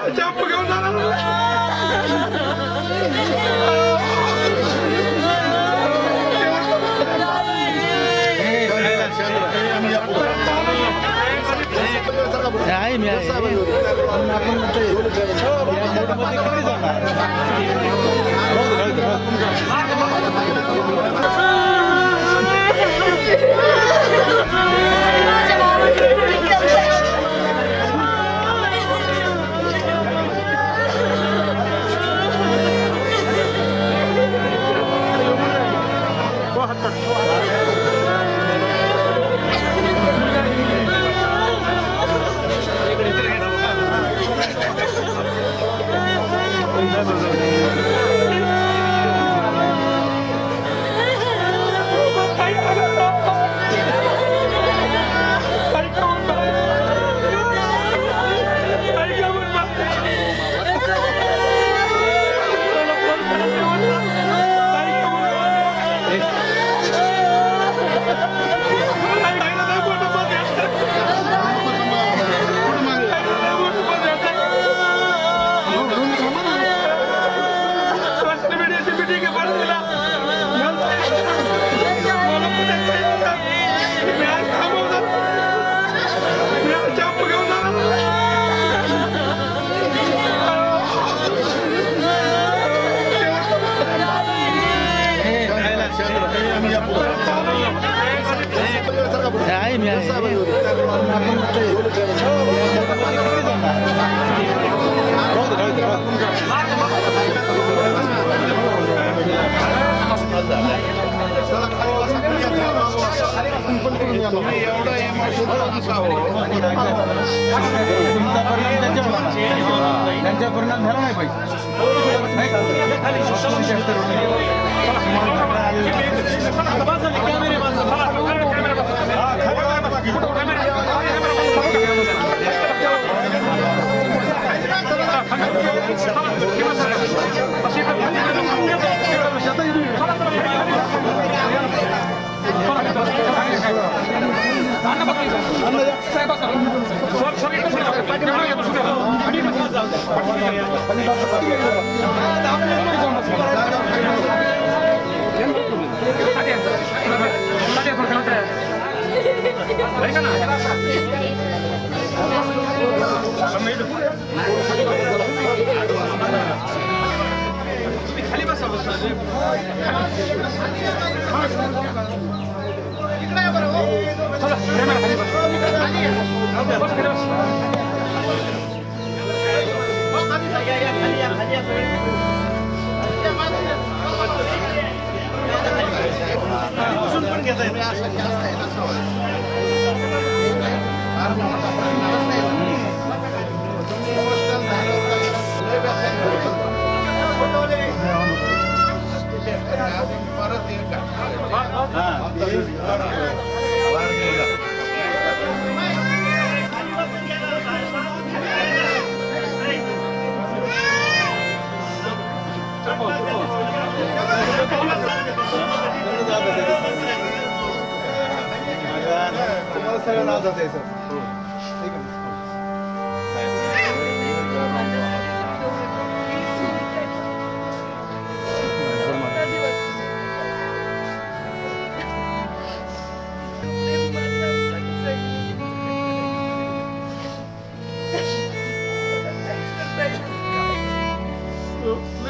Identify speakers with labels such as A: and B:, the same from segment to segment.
A: चंप घेऊन जाणार
B: आहे मी आहे आहे मी आहे त्यांच्या परिणाम झाला नाही पाहिजे खाली बसा सगळं नाव जाते सर ठीक आहे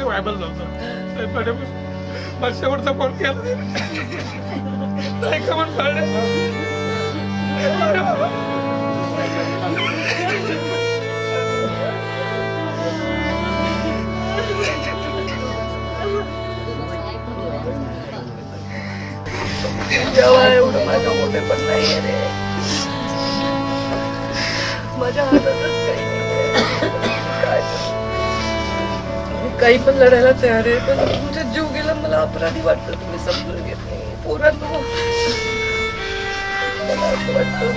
A: व्हायबल नव्हतं मला शेवटचा फोन केला नाही का म्हणून
C: जेव्हा एवढं माझ्या मोठे पण नाही रे माझ्या हातातच काही नाही काय काही पण लढायला तयार आहे पण तुमचा जीव गेला मला अपराधी वाटतं तुम्ही समजून घेत नाही पोरांनो मला असं वाटतं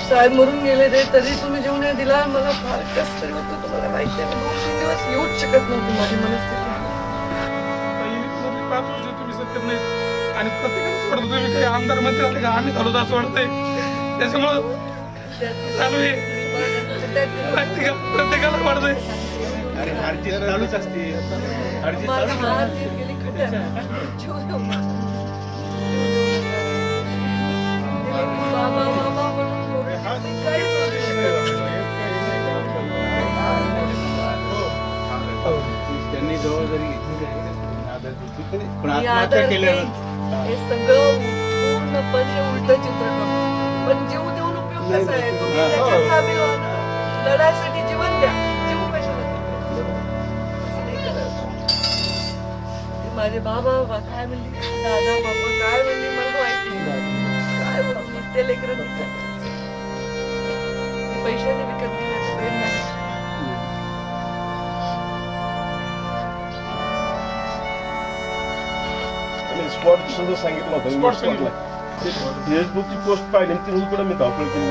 C: साहेब मरून गेले रे तरी तुम्ही जेवण दिला मला फार कस तरी होतं तुम्हाला माहिती आहे 2-3 दिवस येऊच शकत नव्हती माझी मनस्थिती
A: ऐकत नाही आणि प्रत्येकाला सोडतो तुम्ही काही आमदार मंत्री आले का आम्ही झालो असं वाटतंय त्याच्यामुळं चालू आहे प्रत्येकाला वाटतंय
B: चालूच असते त्यांनी जबाबदारी घेतली पण आत्महत्या केल्यावर
C: हे सगळं पूर्णपणे उलट चित्र पण जीव देऊन उपयोग कसा आहे तुम्ही त्याच्यात सामील व्हा ना. लढाईसाठी जीवन द्या जीव कशाला असं नाही करायचं. माझे बाबा काय म्हणले दादा बाबा काय म्हणले मला माहिती काय म्हणले ते लेकरं पैशाने विकत घेण्याचं प्रेम नाही.
D: स्पॉट सुद्धा सांगितलं होतं फेसबुकची पोस्ट पाहिली तिथून पण मी धावपळ केली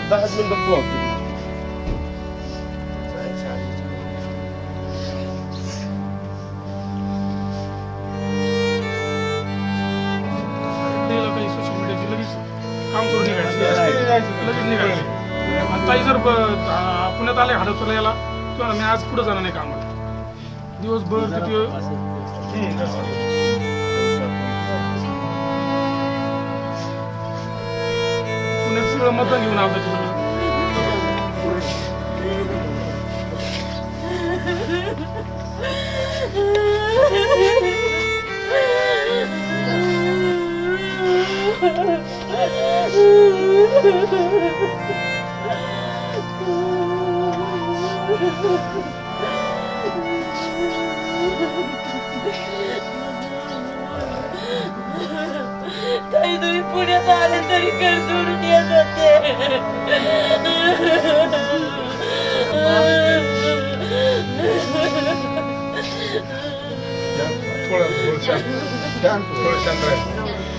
D: दहा मिनिटं पोहोचतो
A: काम सोडून निघायचं लगेच निघायचं आताही जर पुण्यात आले हडपसरला याला किंवा मी आज कुठं जाणार नाही कामाला दिवसभर तिथे पुण्यात सगळं मतदान घेऊन आलं सगळं
C: ताई तुम्ही पुण्यात आले तरी घर सोडून येत होते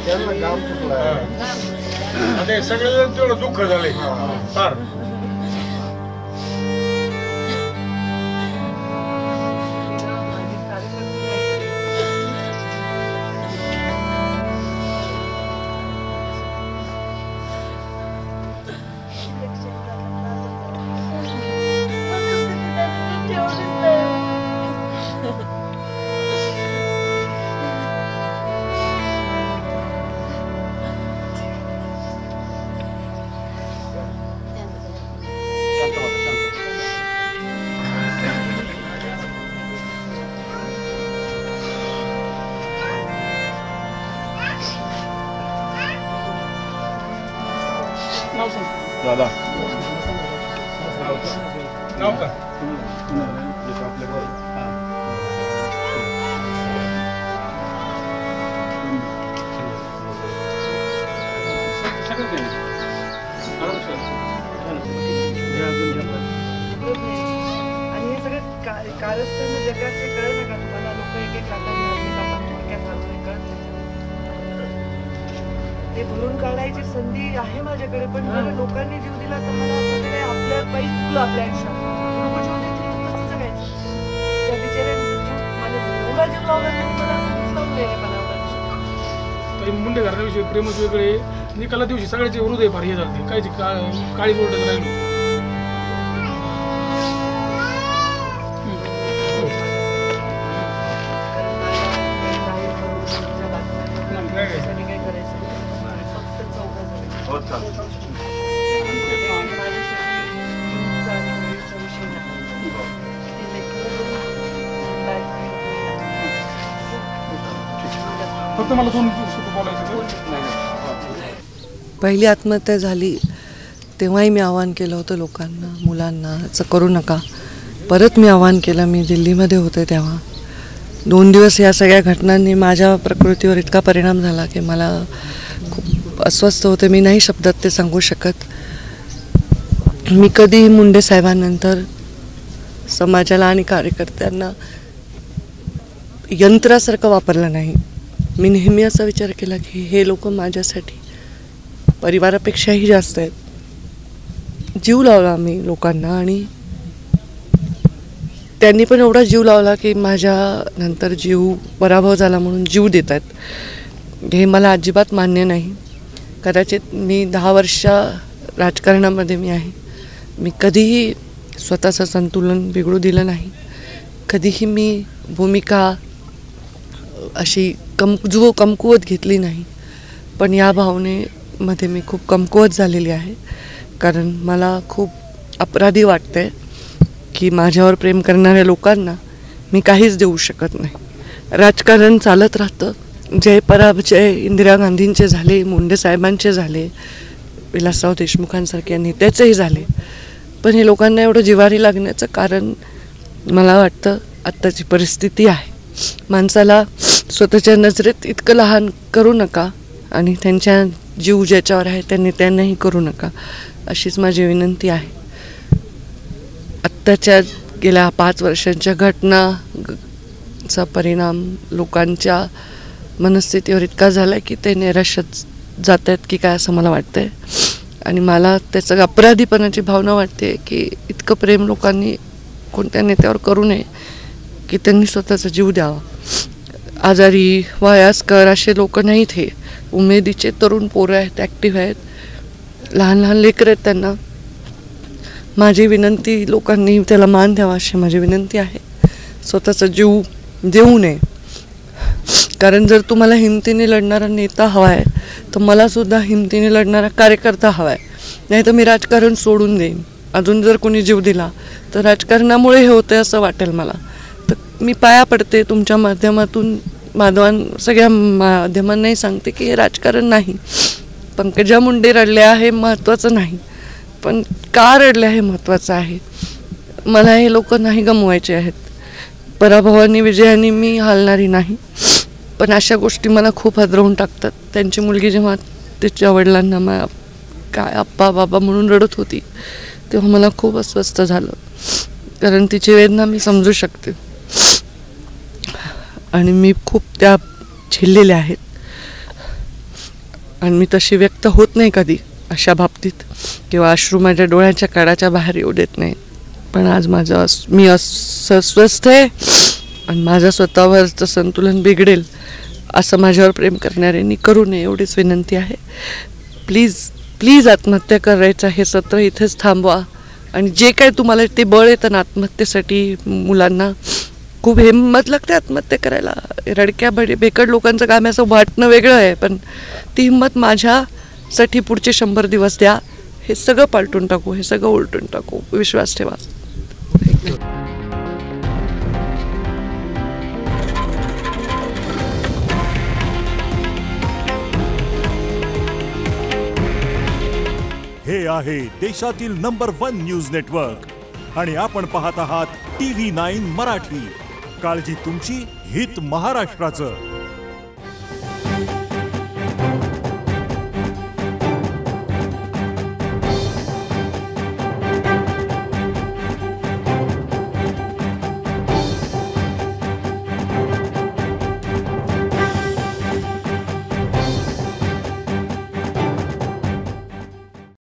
B: त्यांना काम चुकलं
A: आता सगळं तेवढं दुःख झालंय फार
D: दादा
A: नाव का
C: आणि हे सगळं कारस्थान जगाचे कळलं ना का तुम्हाला लोक एक एक लाखाने कळत नाही ते भरून काढायची संधी आहे माझ्याकडे पण जर लोकांनी जीव दिला तर मला असं वाटतं आपल्या पायी चुकलं आपल्या आयुष्यात लोक जीव देतील कसं जगायचं त्या बिचाऱ्यांचा जीव माझ्या एवढा जीव लावला तरी मला लावलेले
A: मुंडे घराण्याविषयी प्रेमच वेगळे निकाला दिवशी सगळ्याचे हृदय फार हे झाले कायची काळी ओरडत राहिलो फक्त मला दोन
C: पहिली आत्महत्या झाली तेव्हाही मी आवाहन केलं होतं लोकांना मुलांना असं करू नका. परत मी आवाहन केलं. मी दिल्लीमध्ये होते तेव्हा 2 दिवस या सगळ्या घटनांनी माझ्या प्रकृतीवर इतका परिणाम झाला की मला खूप अस्वस्थ होते. मी नाही शब्दात ते सांगू शकत. मी कधीही मुंडे साहेबांनंतर समाजाला आणि कार्यकर्त्यांना यंत्रासारखं वापरलं नाही. मी नेहमी असा विचार केला की हे लोक माझ्यासाठी परिवारापेक्षाही जास्त आहेत. जीव लावला मी लोकांना आणि त्यांनी पण एवढा जीव लावला की माझ्या नंतर जीव पराभव झाला म्हणून जीव देत आहेत. हे मला अजिबात मान्य नाही. कदाचित मी 10 वर्ष राजकारणामध्ये मी आहे. मी कधीही स्वतःचं संतुलन बिघडू दिलं नाही. कधीही मी भूमिका अशी कमकुवत घेतली नाही. पण या भावनेमध्ये मी खूप कमकुवत झालेली आहे. कारण मला खूप अपराधी वाटते की माझ्यावर प्रेम करणाऱ्या लोकांना मी काहीच देऊ शकत नाही. राजकारण चालत राहतं. जय पराजय इंदिरा गांधींचे झाले, मुंडे साहेबांचे झाले, विलासराव देशमुखांसारख्या नेत्याचेही झाले. पण हे लोकांना एवढं जिव्हारी लागण्याचं कारण मला वाटतं आत्ताची परिस्थिती आहे. माणसाला स्वतःच्या नजरेत इतकं लहान करू नका आणि त्यांच्या जीव ज्याच्यावर आहे त्या नेत्यांनाही करू नका, अशीच माझी विनंती आहे. आत्ताच्या गेल्या 5 वर्षांच्या घटनाचा परिणाम लोकांच्या मनस्थितीवर इतका झाला की ते निराशात जात आहेत की काय असं मला वाटतं आहे. आणि मला त्याचं अपराधीपणाची भावना वाटते की इतकं प्रेम लोकांनी कोणत्या नेत्यावर करू नये की त्यांनी स्वतःचा जीव द्यावा. आजारी वयस्कर असे लोक नाहीत. हे उमेदीचे तरुण पोरं आहेत, ॲक्टिव्ह आहेत, लहान लहान लेकरं आहेत. त्यांना माझी विनंती, लोकांनी त्याला मान द्यावा अशी माझी विनंती आहे. स्वतःचा जीव देऊ नये. कारण जर तुम्हाला हिमतीने लढणारा नेता हवा आहे तर मलासुद्धा हिमतीने लढणारा कार्यकर्ता हवा आहे. नाही तर मी राजकारण सोडून देईन. अजून जर कोणी जीव दिला तर राजकारणामुळे हे होतं असं वाटेल मला. तर मी पाया पडते तुमच्या माध्यमातून, सगळ्या माध्यमांनाही सांगते की हे राजकारण नाही. पंकजा मुंडे रडल्या हे महत्त्वाचं नाही, पण का रडल्या हे महत्त्वाचं आहे. मला हे लोक नाही गमवायचे आहेत. पराभवानी विजयाने मी हालणारी नाही. पण अशा गोष्टी मला खूप हादरवून टाकतात. त्यांची मुलगी जेव्हा तिच्या वडिलांना काय आप्पा बाबा म्हणून रडत होती तेव्हा मला खूप अस्वस्थ झालं. कारण तिची वेदना मी समजू शकते आणि मी खूप त्या झेललेल्या आहेत. आणि मी तशी व्यक्त होत नाही कधी अशा बाबतीत, किंवा अश्रू माझ्या डोळ्याच्या काळाच्या बाहेर येऊ देत नाही. पण आज मी अस्वस्थ आहे आणि माझं स्वतःवरचं संतुलन बिघडेल असं माझ्यावर प्रेम करणाऱ्यांनी करू नये एवढीच विनंती आहे. प्लीज प्लीज आत्महत्या करायचं हे सत्र इथेच थांबवा. आणि जे काय तुम्हाला ते बळ येतं ना आत्महत्येसाठी, मुलांना खूप हिंमत लागते आत्महत्या करायला. रडक्या बेकड लोकांचं काम असं वाटणं वेगळं आहे, पण ती हिंमत माझ्यासाठी पुढचे 100 दिवस द्या. हे सगळं पालटून टाकू, हे सगळं उलटून टाकू. विश्वास ठेवा.
E: हे आहे देशातील नंबर 1 न्यूज नेटवर्क आणि आपण पाहत आहात TV9 मराठी. काळजी तुमची, हित महाराष्ट्राचं.